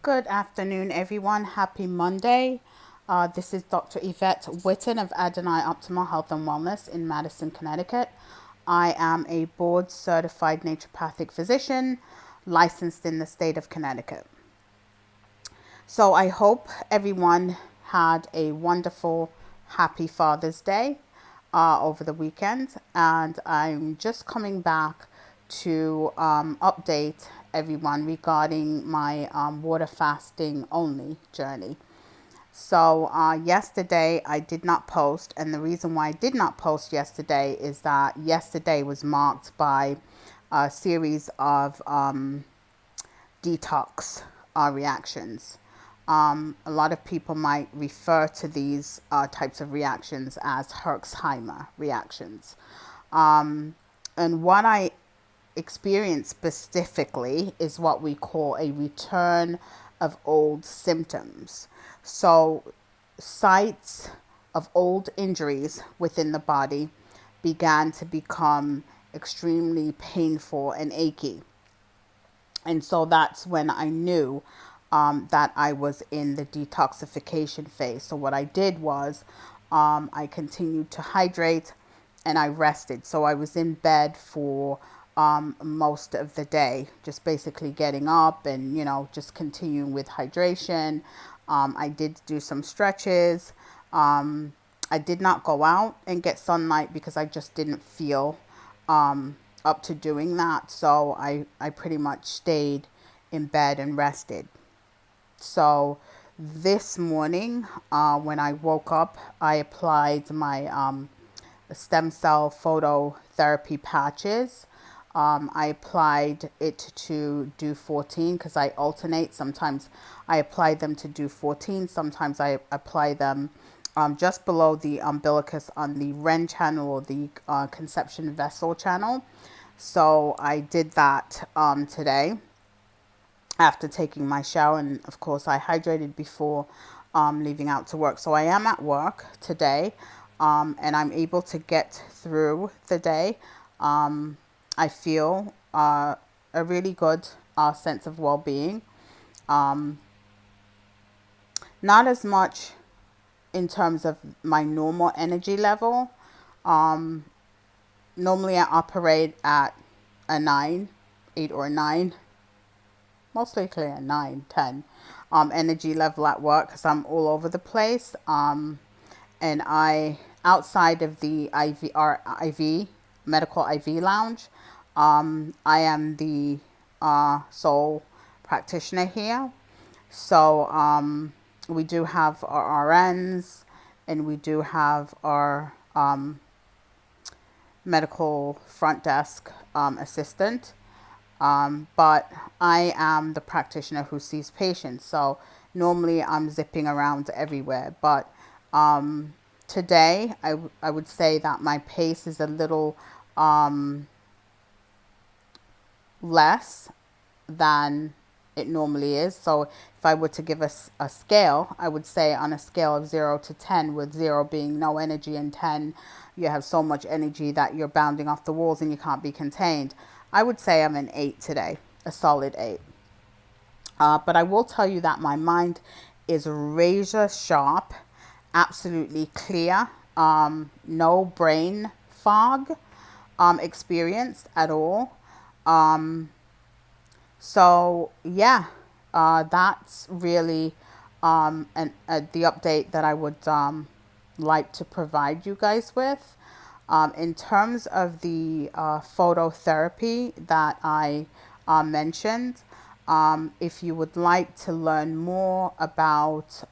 Good afternoon, everyone. Happy Monday. This is Dr. Yvette Witten of Adonai Optimal Health and Wellness in Madison, Connecticut. I am a board certified naturopathic physician licensed in the state of Connecticut. So I hope everyone had a wonderful, happy Father's Day over the weekend. And I'm just coming back to update everyone regarding my water fasting only journey. So yesterday I did not post, and the reason why I did not post yesterday is that yesterday was marked by a series of detox reactions. A lot of people might refer to these types of reactions as Herxheimer reactions. And what I experienced specifically is what we call a return of old symptoms. So, sites of old injuries within the body began to become extremely painful and achy. And so that's when I knew that I was in the detoxification phase. So what I did was I continued to hydrate and I rested. So I was in bed for most of the day, just basically getting up and, just continuing with hydration. I did do some stretches. I did not go out and get sunlight because I just didn't feel up to doing that. So I pretty much stayed in bed and rested. So this morning, when I woke up, I applied my stem cell phototherapy patches. I applied it to do 14 because I alternate. Sometimes I apply them to do 14. Sometimes I apply them just below the umbilicus on the Ren channel or the conception vessel channel. So I did that today after taking my shower, and of course I hydrated before leaving out to work. So I am at work today, and I'm able to get through the day. I feel a really good sense of well-being. Not as much in terms of my normal energy level. Normally I operate at a 9, 8 or 9, mostly clear 9, 10 energy level at work because I'm all over the place. And outside of the IV medical IV lounge, I am the sole practitioner here. So we do have our RNs and we do have our medical front desk assistant. But I am the practitioner who sees patients. So normally I'm zipping around everywhere. But today I would say that my pace is a little less than it normally is. So if I were to give a scale, I would say on a scale of 0 to 10, with 0 being no energy and 10 you have so much energy that you're bounding off the walls and you can't be contained. I would say I'm an 8 today, a solid 8. But I will tell you that my mind is razor sharp, absolutely clear, no brain fog experienced at all. So yeah, that's really the update that I would like to provide you guys with. In terms of the phototherapy that I mentioned, if you would like to learn more about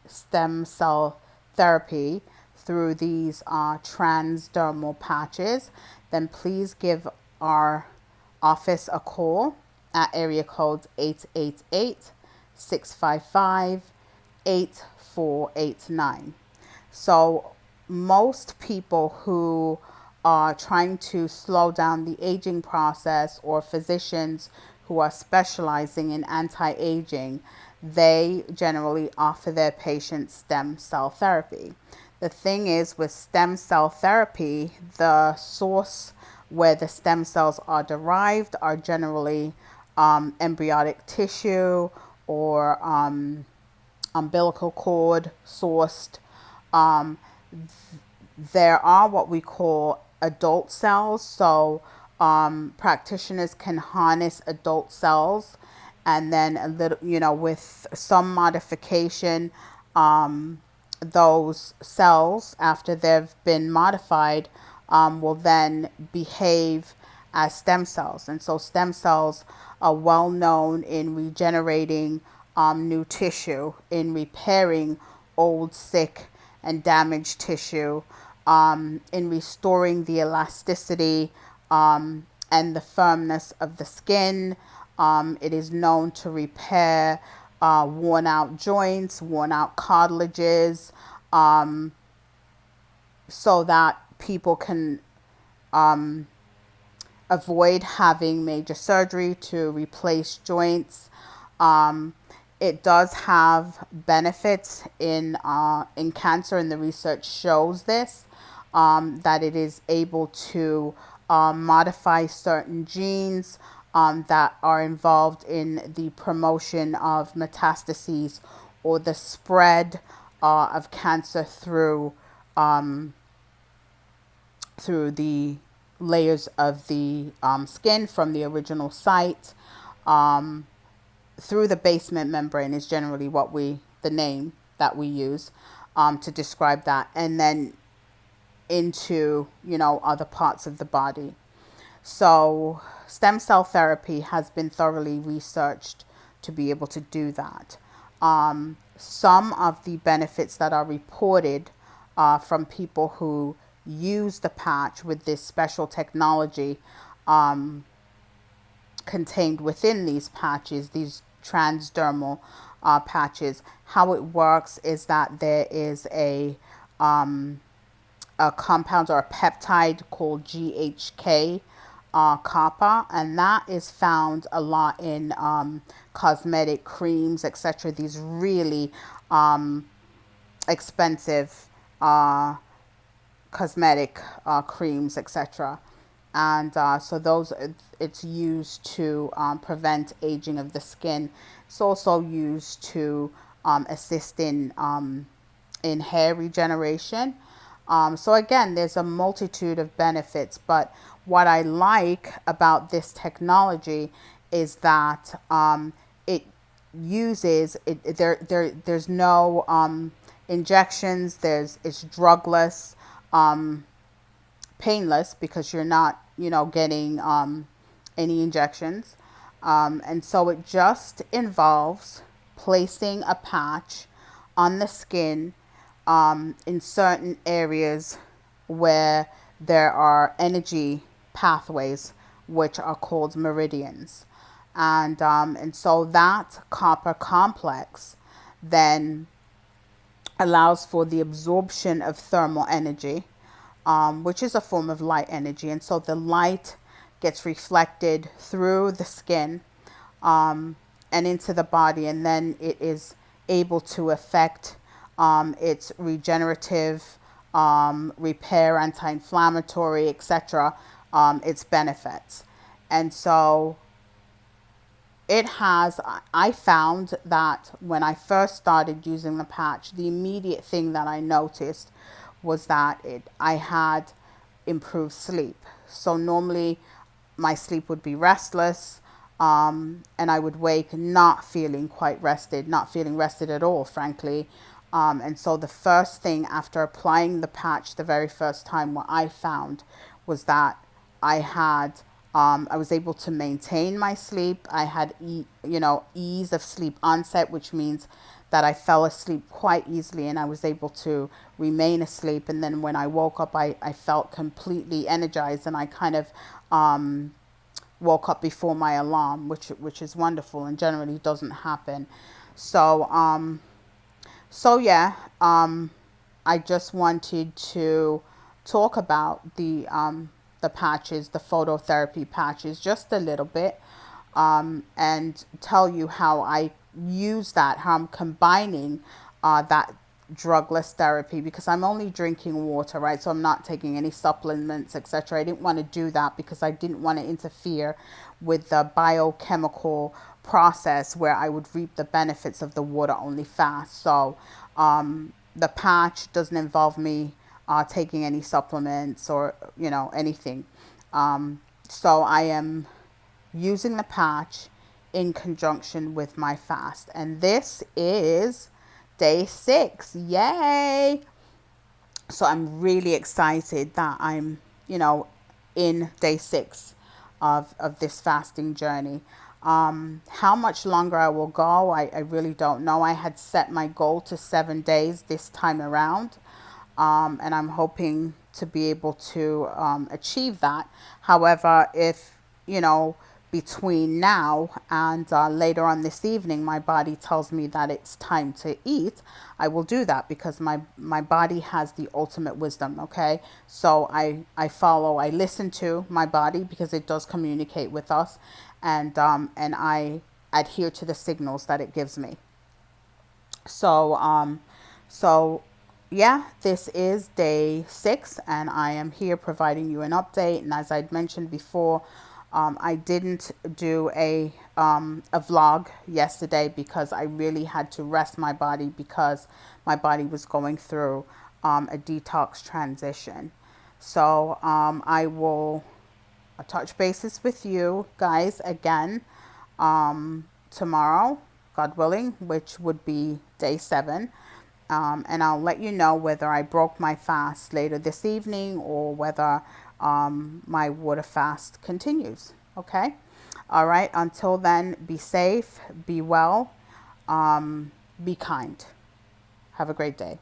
stem cell therapy through these transdermal patches, then please give our office a call at area code 888-655-8489. So most people who are trying to slow down the aging process, or physicians who are specializing in anti-aging, they generally offer their patients stem cell therapy. The thing is, with stem cell therapy, the source where the stem cells are derived are generally embryonic tissue or umbilical cord sourced. Um, there are what we call adult cells. So practitioners can harness adult cells, and then a little, with some modification, those cells, after they've been modified, will then behave as stem cells. And so stem cells are well known in regenerating new tissue, in repairing old, sick, and damaged tissue, in restoring the elasticity and the firmness of the skin. It is known to repair worn out joints, worn out cartilages, so that people can avoid having major surgery to replace joints. It does have benefits in cancer, and the research shows this, that it is able to modify certain genes that are involved in the promotion of metastases or the spread of cancer through the layers of the skin from the original site, through the basement membrane is generally the name that we use to describe that, and then into, other parts of the body. So stem cell therapy has been thoroughly researched to be able to do that. Some of the benefits that are reported from people who use the patch with this special technology contained within these patches, these transdermal patches. How it works is that there is a compound or a peptide called GHK copper, and that is found a lot in cosmetic creams, etc. These really expensive cosmetic creams, etc. And so those, it's used to prevent aging of the skin. It's also used to assist in hair regeneration. So again, there's a multitude of benefits, but what I like about this technology is that it uses there's no injections. It's drugless, painless, because you're not getting any injections, and so it just involves placing a patch on the skin in certain areas where there are energy pathways, which are called meridians. And so that copper complex then allows for the absorption of thermal energy, which is a form of light energy. And so the light gets reflected through the skin and into the body, and then it is able to affect its regenerative, repair, anti-inflammatory, etc., its benefits. And so I found that when I first started using the patch, the immediate thing that I noticed was that I had improved sleep. So normally my sleep would be restless, and I would wake not feeling quite rested, not feeling rested at all, frankly. And so the first thing after applying the patch the very first time, what I found was that I was able to maintain my sleep. I had ease of sleep onset, which means that I fell asleep quite easily, and I was able to remain asleep. And then when I woke up, I felt completely energized, and I kind of woke up before my alarm, which is wonderful and generally doesn't happen. So yeah, I just wanted to talk about the patches, the phototherapy patches, just a little bit, and tell you how I use that, how I'm combining that drugless therapy, because I'm only drinking water, right? So I'm not taking any supplements, etc. I didn't want to do that because I didn't want to interfere with the biochemical process where I would reap the benefits of the water only fast. So the patch doesn't involve me taking any supplements or, anything. So I am using the patch in conjunction with my fast. And this is day 6. Yay! So I'm really excited that I'm, in day 6 of this fasting journey. How much longer I will go, I really don't know. I had set my goal to 7 days this time around. And I'm hoping to be able to achieve that. However, if, between now and later on this evening, my body tells me that it's time to eat, I will do that because my body has the ultimate wisdom, okay? So I listen to my body because it does communicate with us, and I adhere to the signals that it gives me. So yeah, this is day 6, and I am here providing you an update. And as I'd mentioned before, I didn't do a vlog yesterday because I really had to rest my body because my body was going through a detox transition. So I will touch bases with you guys again tomorrow, God willing, which would be day 7. And I'll let you know whether I broke my fast later this evening or whether my water fast continues. Okay? All right. Until then, be safe, be well, be kind. Have a great day.